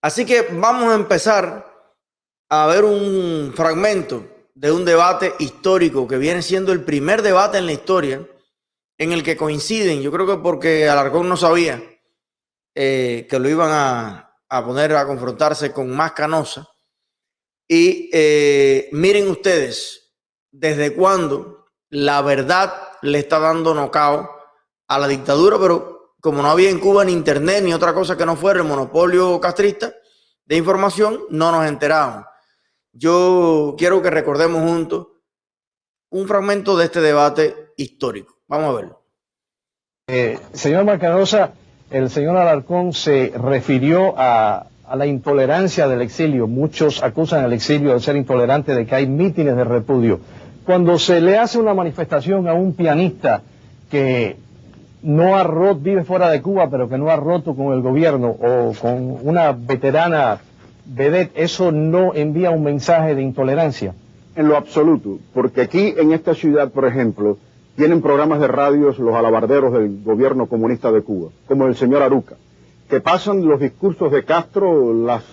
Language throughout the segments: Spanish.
Así que vamos a empezar a ver un fragmento de un debate histórico que viene siendo el primer debate en la historia en el que coinciden. Yo creo que porque Alarcón no sabía que lo iban a poner a confrontarse con Más Canosa. Y miren ustedes desde cuándo la verdad le está dando knockout a la dictadura, pero como no había en Cuba ni internet ni otra cosa que no fuera el monopolio castrista de información, no nos enterábamos. Yo quiero que recordemos juntos un fragmento de este debate histórico. Vamos a verlo. Señor Más Canosa, el señor Alarcón se refirió a la intolerancia del exilio. Muchos acusan al exilio de ser intolerante, de que hay mítines de repudio. Cuando se le hace una manifestación a un pianista que vive fuera de Cuba, pero que no ha roto con el gobierno, o con una veterana vedette, ¿eso no envía un mensaje de intolerancia? En lo absoluto, porque aquí en esta ciudad, por ejemplo, tienen programas de radios los alabarderos del gobierno comunista de Cuba, como el señor Aruca, que pasan los discursos de Castro, las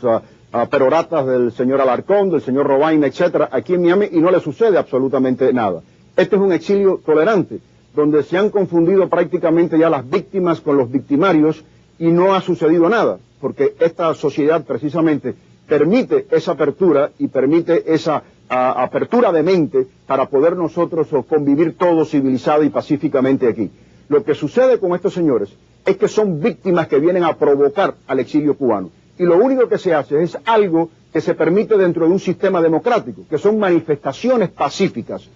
peroratas del señor Alarcón, del señor Robaina, etcétera, aquí en Miami, y no le sucede absolutamente nada. Este es un exilio tolerante, donde se han confundido prácticamente ya las víctimas con los victimarios, y no ha sucedido nada, porque esta sociedad precisamente permite esa apertura y permite esa apertura de mente para poder nosotros convivir todos civilizado y pacíficamente aquí. Lo que sucede con estos señores es que son víctimas que vienen a provocar al exilio cubano. Y lo único que se hace es algo que se permite dentro de un sistema democrático, que son manifestaciones pacíficas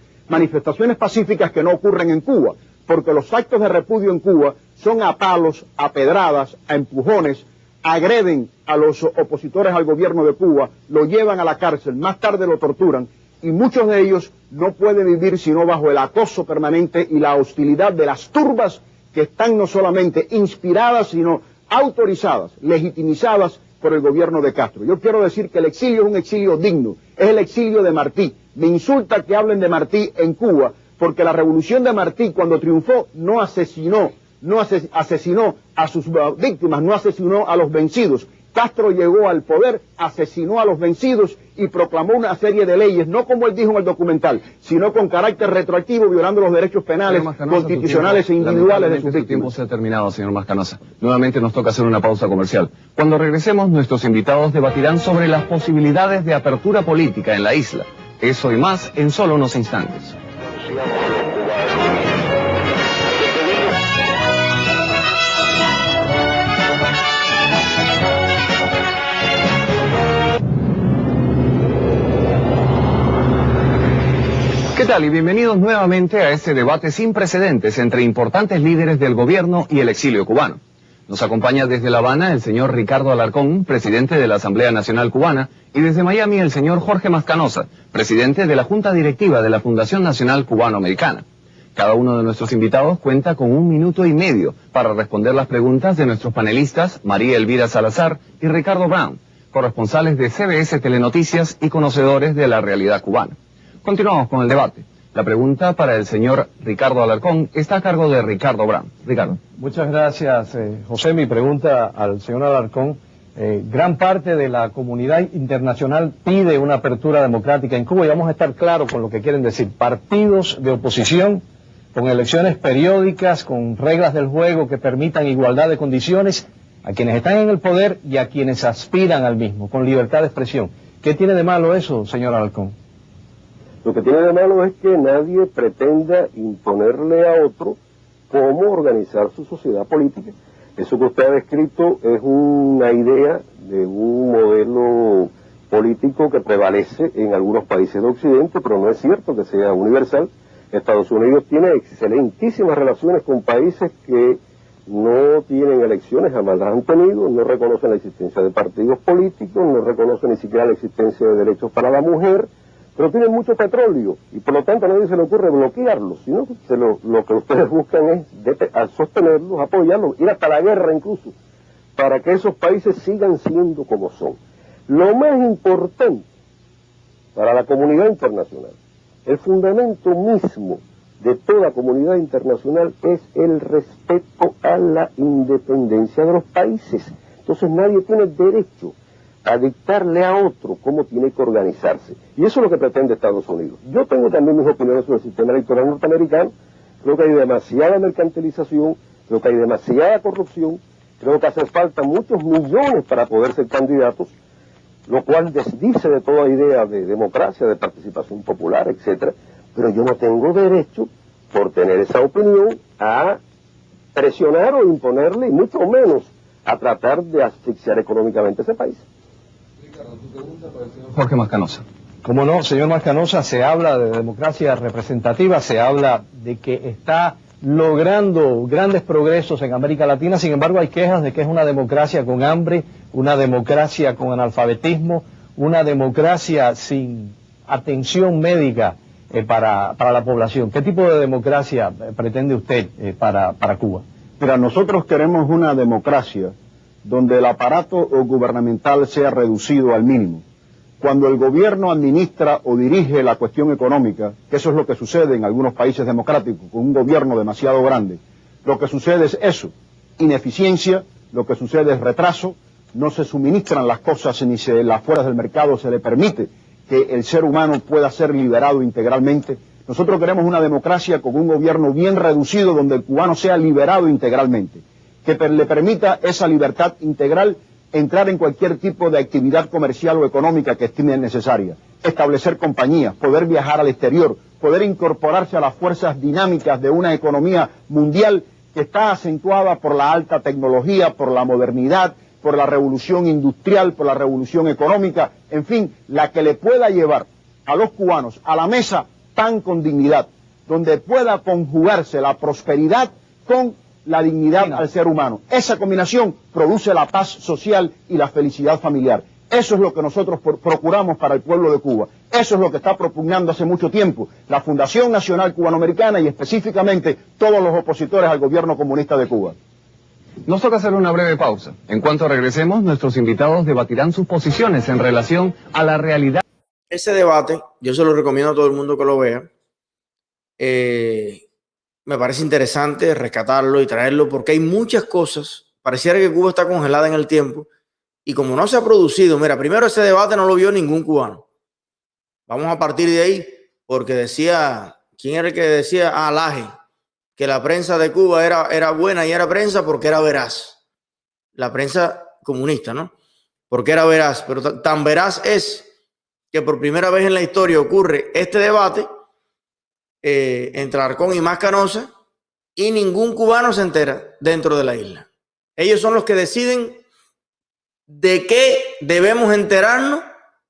que no ocurren en Cuba, porque los actos de repudio en Cuba son a palos, a pedradas, a empujones, agreden a los opositores al gobierno de Cuba, lo llevan a la cárcel, más tarde lo torturan, y muchos de ellos no pueden vivir sino bajo el acoso permanente y la hostilidad de las turbas que están no solamente inspiradas, sino autorizadas, legitimizadas por el gobierno de Castro. Yo quiero decir que el exilio es un exilio digno, es el exilio de Martí. Me insulta que hablen de Martí en Cuba, porque la revolución de Martí, cuando triunfó, no asesinó a sus víctimas, no asesinó a los vencidos. Castro llegó al poder, asesinó a los vencidos y proclamó una serie de leyes, no como él dijo en el documental, sino con carácter retroactivo, violando los derechos penales, constitucionales e individuales de sus víctimas. El tiempo se ha terminado, señor Más Canosa. Nuevamente nos toca hacer una pausa comercial. Cuando regresemos, nuestros invitados debatirán sobre las posibilidades de apertura política en la isla. Eso y más en solo unos instantes. ¿Qué tal? Y bienvenidos nuevamente a este debate sin precedentes entre importantes líderes del gobierno y el exilio cubano. Nos acompaña desde La Habana el señor Ricardo Alarcón, presidente de la Asamblea Nacional Cubana, y desde Miami el señor Jorge Más Canosa, presidente de la Junta Directiva de la Fundación Nacional Cubano-Americana. Cada uno de nuestros invitados cuenta con 1 minuto y medio para responder las preguntas de nuestros panelistas María Elvira Salazar y Ricardo Brown, corresponsales de CBS Telenoticias y conocedores de la realidad cubana. Continuamos con el debate. La pregunta para el señor Ricardo Alarcón está a cargo de Ricardo Brown. Ricardo. Muchas gracias, José. Mi pregunta al señor Alarcón. Gran parte de la comunidad internacional pide una apertura democrática en Cuba, y vamos a estar claros con lo que quieren decir. Partidos de oposición, con elecciones periódicas, con reglas del juego que permitan igualdad de condiciones a quienes están en el poder y a quienes aspiran al mismo, con libertad de expresión. ¿Qué tiene de malo eso, señor Alarcón? Lo que tiene de malo es que nadie pretenda imponerle a otro cómo organizar su sociedad política. Eso que usted ha descrito es una idea de un modelo político que prevalece en algunos países de Occidente, pero no es cierto que sea universal. Estados Unidos tiene excelentísimas relaciones con países que no tienen elecciones, jamás las han tenido, no reconocen la existencia de partidos políticos, no reconocen ni siquiera la existencia de derechos para la mujer, pero tienen mucho petróleo y por lo tanto a nadie se le ocurre bloquearlos, sino que lo que ustedes buscan es sostenerlos, apoyarlos, ir hasta la guerra incluso, para que esos países sigan siendo como son. Lo más importante para la comunidad internacional, el fundamento mismo de toda comunidad internacional es el respeto a la independencia de los países. Entonces nadie tiene derecho a dictarle a otro cómo tiene que organizarse. Y eso es lo que pretende Estados Unidos. Yo tengo también mis opiniones sobre el sistema electoral norteamericano. Creo que hay demasiada mercantilización, creo que hay demasiada corrupción, creo que hace falta muchos millones para poder ser candidatos, lo cual desdice de toda idea de democracia, de participación popular, etcétera. Pero yo no tengo derecho, por tener esa opinión, a presionar o imponerle, y mucho menos a tratar de asfixiar económicamente ese país. Jorge Mascanosa. Como no, señor Mascanosa, se habla de democracia representativa, se habla de que está logrando grandes progresos en América Latina, sin embargo hay quejas de que es una democracia con hambre, una democracia con analfabetismo, una democracia sin atención médica para la población. ¿Qué tipo de democracia pretende usted para Cuba? Mira, nosotros queremos una democracia donde el aparato gubernamental sea reducido al mínimo. Cuando el gobierno administra o dirige la cuestión económica, que eso es lo que sucede en algunos países democráticos, con un gobierno demasiado grande, lo que sucede es eso, ineficiencia, lo que sucede es retraso, no se suministran las cosas ni las fuerzas del mercado se le permite que el ser humano pueda ser liberado integralmente. Nosotros queremos una democracia con un gobierno bien reducido donde el cubano sea liberado integralmente, que le permita esa libertad integral entrar en cualquier tipo de actividad comercial o económica que estime necesaria, establecer compañías, poder viajar al exterior, poder incorporarse a las fuerzas dinámicas de una economía mundial que está acentuada por la alta tecnología, por la modernidad, por la revolución industrial, por la revolución económica, en fin, la que le pueda llevar a los cubanos a la mesa pan con dignidad, donde pueda conjugarse la prosperidad con la dignidad al ser humano. Esa combinación produce la paz social y la felicidad familiar. Eso es lo que nosotros procuramos para el pueblo de Cuba. Eso es lo que está propugnando hace mucho tiempo la Fundación Nacional Cubanoamericana y específicamente todos los opositores al gobierno comunista de Cuba. Nos toca hacer una breve pausa. En cuanto regresemos, nuestros invitados debatirán sus posiciones en relación a la realidad. Ese debate, yo se lo recomiendo a todo el mundo que lo vea. Me parece interesante rescatarlo y traerlo porque hay muchas cosas. Pareciera que Cuba está congelada en el tiempo y como no se ha producido, mira, primero ese debate no lo vio ningún cubano. Vamos a partir de ahí porque decía, ¿quién era el que decía? Laje, que la prensa de Cuba era buena y era prensa porque era veraz. La prensa comunista, ¿no? Porque era veraz, pero tan veraz es que por primera vez en la historia ocurre este debate entre Alarcón y Mascanosa y ningún cubano se entera dentro de la isla. Ellos son los que deciden de qué debemos enterarnos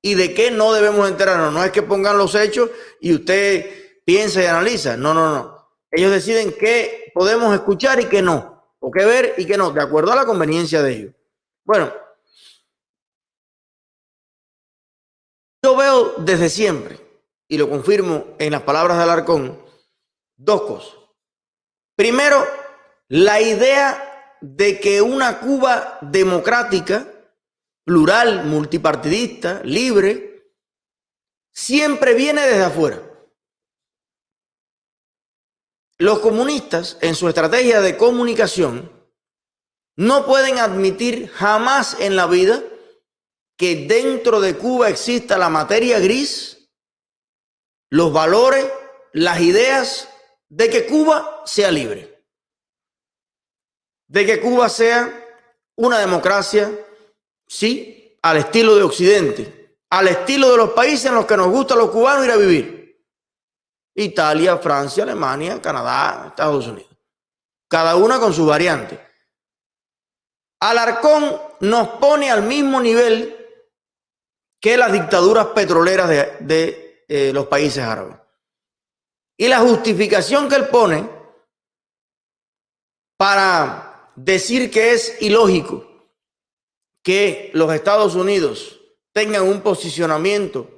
y de qué no debemos enterarnos. No es que pongan los hechos y usted piensa y analiza. No, no, no. Ellos deciden qué podemos escuchar y qué no, o qué ver y qué no, de acuerdo a la conveniencia de ellos. Bueno, yo veo desde siempre, y lo confirmo en las palabras de Alarcón, dos cosas. Primero, la idea de que una Cuba democrática, plural, multipartidista, libre, siempre viene desde afuera. Los comunistas, en su estrategia de comunicación, no pueden admitir jamás en la vida que dentro de Cuba exista la materia gris, los valores, las ideas de que Cuba sea libre, de que Cuba sea una democracia, sí, al estilo de Occidente, al estilo de los países en los que nos gusta a los cubanos ir a vivir. Italia, Francia, Alemania, Canadá, Estados Unidos. Cada una con su variante. Alarcón nos pone al mismo nivel que las dictaduras petroleras de los países árabes. Y la justificación que él pone para decir que es ilógico que los Estados Unidos tengan un posicionamiento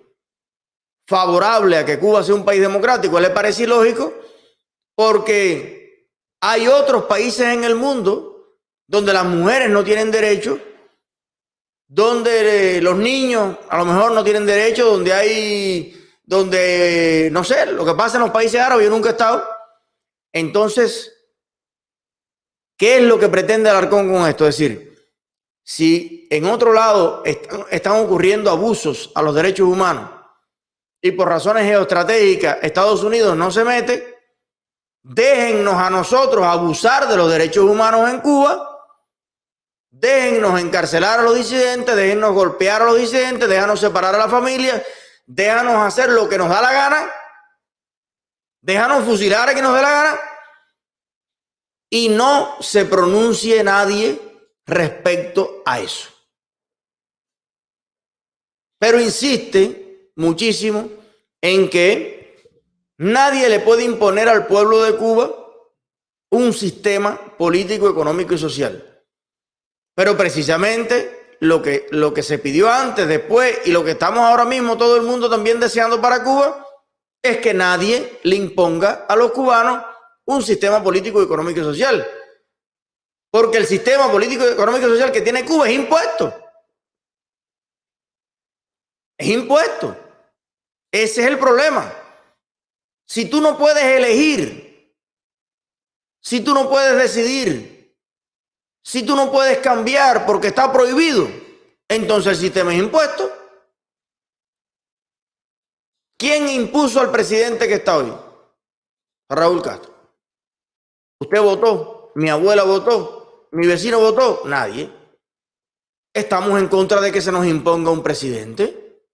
favorable a que Cuba sea un país democrático, le parece ilógico porque hay otros países en el mundo donde las mujeres no tienen derecho, donde los niños a lo mejor no tienen derecho, donde no sé, lo que pasa en los países árabes, yo nunca he estado. Entonces, ¿qué es lo que pretende Alarcón con esto? Es decir, Si en otro lado están ocurriendo abusos a los derechos humanos y por razones geoestratégicas Estados Unidos no se mete, déjennos a nosotros abusar de los derechos humanos en Cuba, déjennos encarcelar a los disidentes, déjennos golpear a los disidentes, déjanos separar a la familia, déjanos hacer lo que nos da la gana, déjanos fusilar a quien nos dé la gana y no se pronuncie nadie respecto a eso. Pero insiste muchísimo en que nadie le puede imponer al pueblo de Cuba un sistema político, económico y social. Pero precisamente lo que se pidió antes, después y lo que estamos ahora mismo todo el mundo también deseando para Cuba es que nadie le imponga a los cubanos un sistema político, económico y social. Porque el sistema político, económico y social que tiene Cuba es impuesto. Es impuesto. Ese es el problema. Si tú no puedes elegir, si tú no puedes decidir, si tú no puedes cambiar porque está prohibido, entonces el sistema es impuesto. ¿Quién impuso al presidente que está hoy? Raúl Castro. ¿Usted votó? ¿Mi abuela votó? ¿Mi vecino votó? Nadie. ¿Estamos en contra de que se nos imponga un presidente?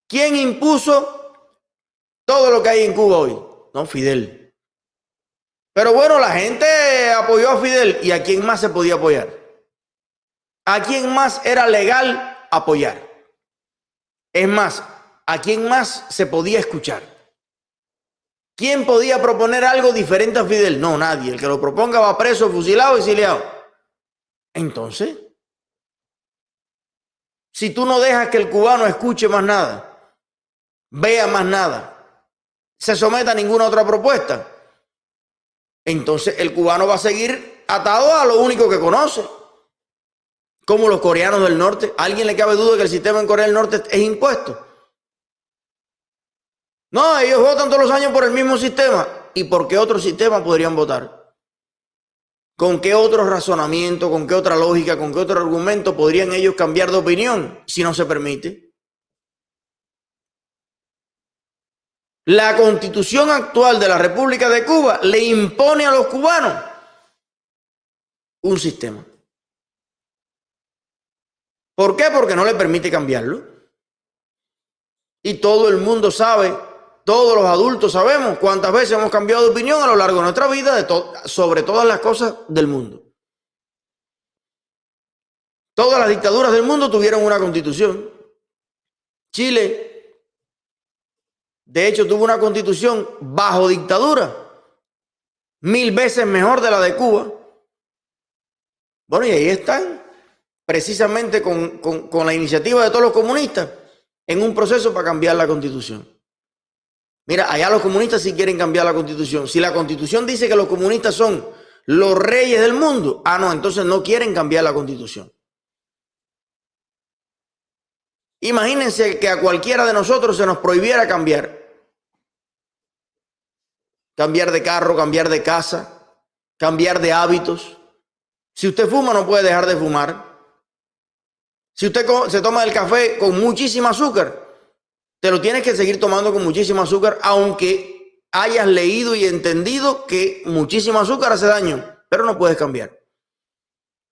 ¿Quién impuso todo lo que hay en Cuba hoy? No, Fidel. Pero bueno, la gente apoyó a Fidel. ¿Y a quién más se podía apoyar? ¿A quién más era legal apoyar? Es más, ¿a quién más se podía escuchar? ¿Quién podía proponer algo diferente a Fidel? No, nadie. El que lo proponga va preso, fusilado y exiliado. Entonces, si tú no dejas que el cubano escuche más nada, vea más nada, se someta a ninguna otra propuesta, entonces el cubano va a seguir atado a lo único que conoce. Como los coreanos del norte. ¿A alguien le cabe duda de que el sistema en Corea del Norte es impuesto? No, ellos votan todos los años por el mismo sistema. ¿Y por qué otro sistema podrían votar? ¿Con qué otro razonamiento, con qué otra lógica, con qué otro argumento podrían ellos cambiar de opinión si no se permite? La Constitución actual de la República de Cuba le impone a los cubanos un sistema. ¿Por qué? Porque no le permite cambiarlo. Y todo el mundo sabe, todos los adultos sabemos cuántas veces hemos cambiado de opinión a lo largo de nuestra vida sobre todas las cosas del mundo. Todas las dictaduras del mundo tuvieron una constitución. Chile, de hecho, tuvo una constitución bajo dictadura, 1000 veces mejor de la de Cuba. Bueno, y ahí están, precisamente con la iniciativa de todos los comunistas, en un proceso para cambiar la constitución. Mira, allá los comunistas sí quieren cambiar la constitución. Si la constitución dice que los comunistas son los reyes del mundo, no, entonces no quieren cambiar la constitución. Imagínense que a cualquiera de nosotros se nos prohibiera cambiar. Cambiar de carro, cambiar de casa, cambiar de hábitos. Si usted fuma, no puede dejar de fumar. Si usted se toma el café con muchísimo azúcar, te lo tienes que seguir tomando con muchísimo azúcar, aunque hayas leído y entendido que muchísimo azúcar hace daño, pero no puedes cambiar.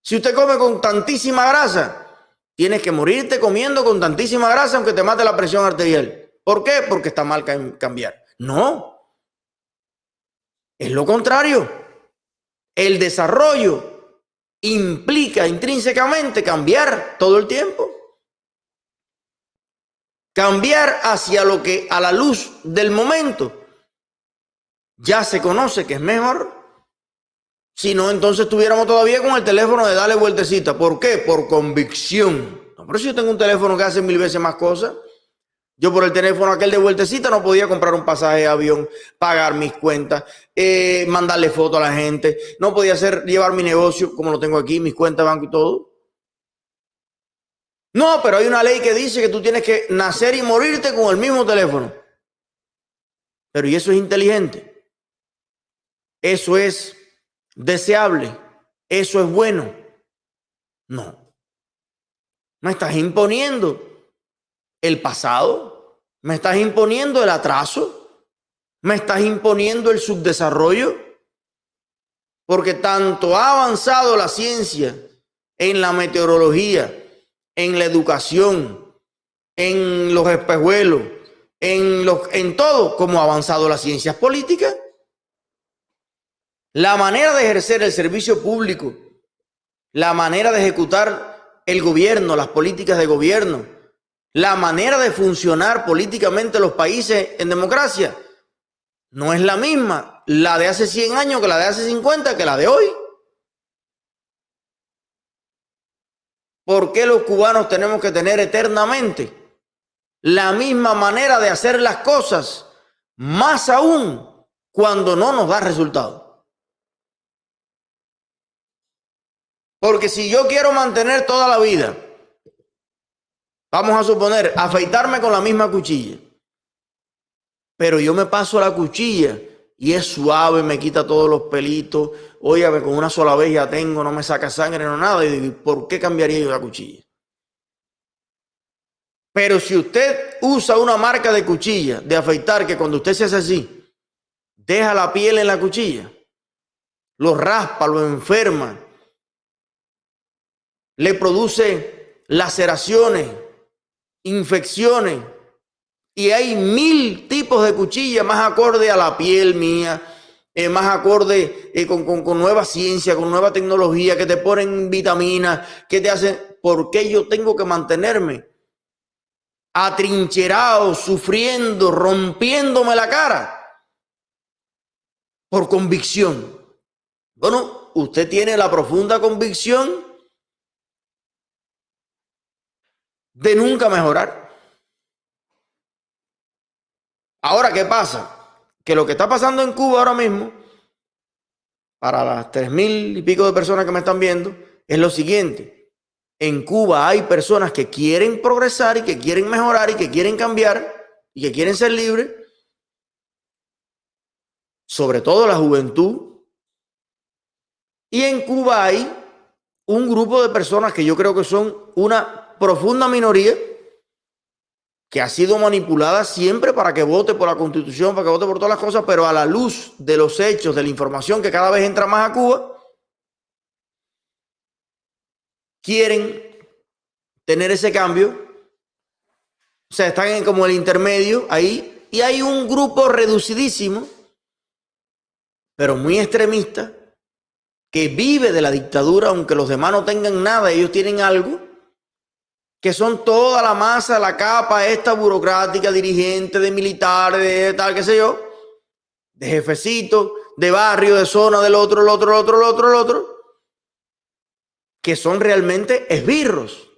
Si usted come con tantísima grasa, tienes que morirte comiendo con tantísima grasa aunque te mate la presión arterial. ¿Por qué? Porque está mal cambiar. No. Es lo contrario. El desarrollo implica intrínsecamente cambiar todo el tiempo. Cambiar hacia lo que a la luz del momento ya se conoce que es mejor. Si no, entonces estuviéramos todavía con el teléfono de darle vueltecita. ¿Por qué? Por convicción. No, pero si yo tengo un teléfono que hace 1000 veces más cosas. Yo por el teléfono aquel de vueltecita no podía comprar un pasaje de avión, pagar mis cuentas, mandarle fotos a la gente. No podía llevar mi negocio como lo tengo aquí, mis cuentas de banco y todo. No, pero hay una ley que dice que tú tienes que nacer y morirte con el mismo teléfono. Pero ¿y eso es inteligente? ¿Eso es deseable? ¿Eso es bueno? No. Me estás imponiendo el pasado, me estás imponiendo el atraso, me estás imponiendo el subdesarrollo, porque tanto ha avanzado la ciencia en la meteorología, en la educación, en los espejuelos, en todo, como ha avanzado las ciencias políticas. La manera de ejercer el servicio público, la manera de ejecutar el gobierno, las políticas de gobierno, la manera de funcionar políticamente los países en democracia, no es la misma la de hace 100 años que la de hace 50, que la de hoy. ¿Por qué los cubanos tenemos que tener eternamente la misma manera de hacer las cosas, más aún cuando no nos da resultado? Porque si yo quiero mantener toda la vida, vamos a suponer, afeitarme con la misma cuchilla, pero yo me paso la cuchilla y es suave, me quita todos los pelitos, óigame, con una sola vez ya tengo, no me saca sangre, no nada, y digo, ¿por qué cambiaría yo la cuchilla? Pero si usted usa una marca de cuchilla, de afeitar, que cuando usted se hace así, deja la piel en la cuchilla, lo raspa, lo enferma, le produce laceraciones, infecciones, y hay 1000 tipos de cuchillas más acorde a la piel mía, más acorde con nueva ciencia, con nueva tecnología, que te ponen vitaminas, que te hacen. ¿Por qué yo tengo que mantenerme atrincherado, sufriendo, rompiéndome la cara? Por convicción. Bueno, usted tiene la profunda convicción de nunca mejorar. Ahora, ¿qué pasa? Que lo que está pasando en Cuba ahora mismo, para las 3000 y pico de personas que me están viendo, es lo siguiente. En Cuba hay personas que quieren progresar y que quieren mejorar y que quieren cambiar y que quieren ser libres, sobre todo la juventud. Y en Cuba hay un grupo de personas que yo creo que son una profunda minoría, que ha sido manipulada siempre para que vote por la Constitución, para que vote por todas las cosas, pero a la luz de los hechos, de la información que cada vez entra más a Cuba, quieren tener ese cambio. O sea, están en como el intermedio ahí, y hay un grupo reducidísimo, pero muy extremista, que vive de la dictadura, aunque los demás no tengan nada, ellos tienen algo, que son toda la masa, la capa esta burocrática, dirigente, de militares, de tal, qué sé yo, de jefecito, de barrio, de zona, del otro, el otro, que son realmente esbirros,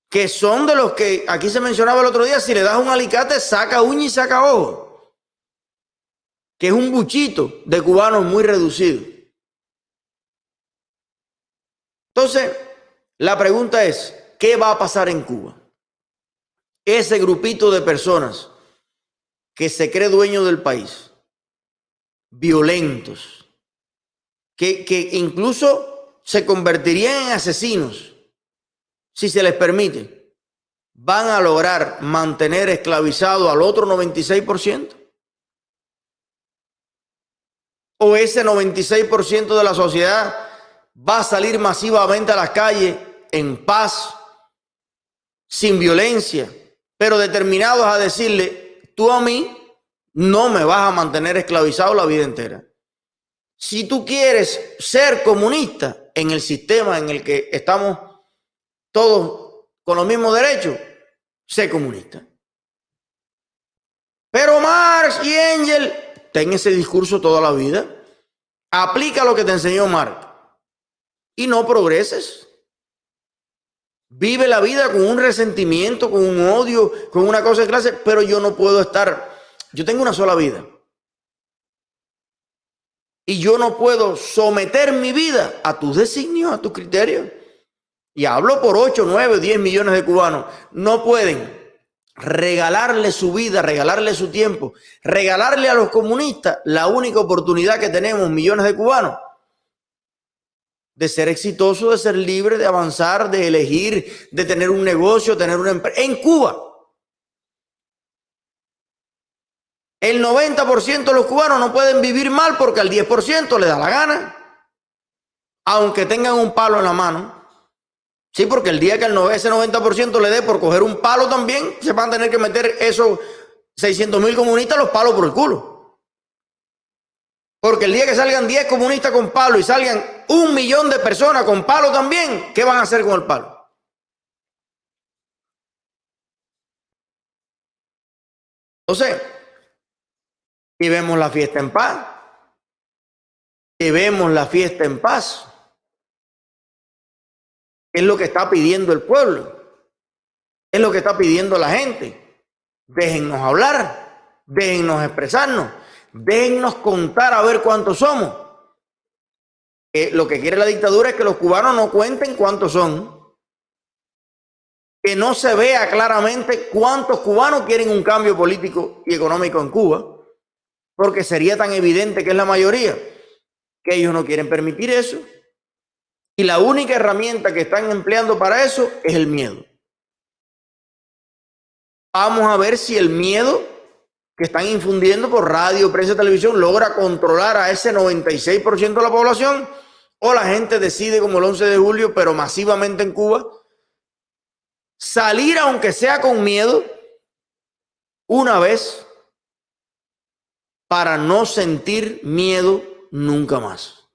que son de los que, aquí se mencionaba el otro día, si le das un alicate, saca uña y saca ojo, que es un buchito de cubanos muy reducido. Entonces, la pregunta es, ¿qué va a pasar en Cuba? Ese grupito de personas que se cree dueño del país, violentos, que incluso se convertirían en asesinos, si se les permite, ¿van a lograr mantener esclavizado al otro 96%? ¿O ese 96% de la sociedad va a salir masivamente a las calles en paz, sin violencia, pero determinados a decirle, tú a mí no me vas a mantener esclavizado la vida entera? Si tú quieres ser comunista en el sistema en el que estamos todos con los mismos derechos, sé comunista. Pero Marx y Engels, ten ese discurso toda la vida, aplica lo que te enseñó Marx y no progreses. Vive la vida con un resentimiento, con un odio, con una cosa de clase, pero yo no puedo estar, yo tengo una sola vida. Y yo no puedo someter mi vida a tus designios, a tus criterios. Y hablo por 8, 9, 10 millones de cubanos. No pueden regalarle su vida, regalarle su tiempo, regalarle a los comunistas la única oportunidad que tenemos millones de cubanos de ser exitoso, de ser libre, de avanzar, de elegir, de tener un negocio, tener una empresa. En Cuba, el 90% de los cubanos no pueden vivir mal porque al 10% le da la gana, aunque tengan un palo en la mano. Sí, porque el día que ese 90% le dé por coger un palo también, se van a tener que meter esos 600.000 comunistas los palos por el culo. Porque el día que salgan 10 comunistas con palo y salgan 1 millón de personas con palo también, ¿qué van a hacer con el palo? Entonces, llevemos la fiesta en paz. Llevemos la fiesta en paz. Es lo que está pidiendo el pueblo. Es lo que está pidiendo la gente. Déjennos hablar. Déjennos expresarnos. Déjennos contar a ver cuántos somos. Lo que quiere la dictadura es que los cubanos no cuenten cuántos son. Que no se vea claramente cuántos cubanos quieren un cambio político y económico en Cuba. Porque sería tan evidente que es la mayoría. Que ellos no quieren permitir eso. Y la única herramienta que están empleando para eso es el miedo. Vamos a ver si el miedo que están infundiendo por radio, prensa y televisión logra controlar a ese 96% de la población, o la gente decide como el 11 de julio, pero masivamente en Cuba, salir aunque sea con miedo una vez para no sentir miedo nunca más.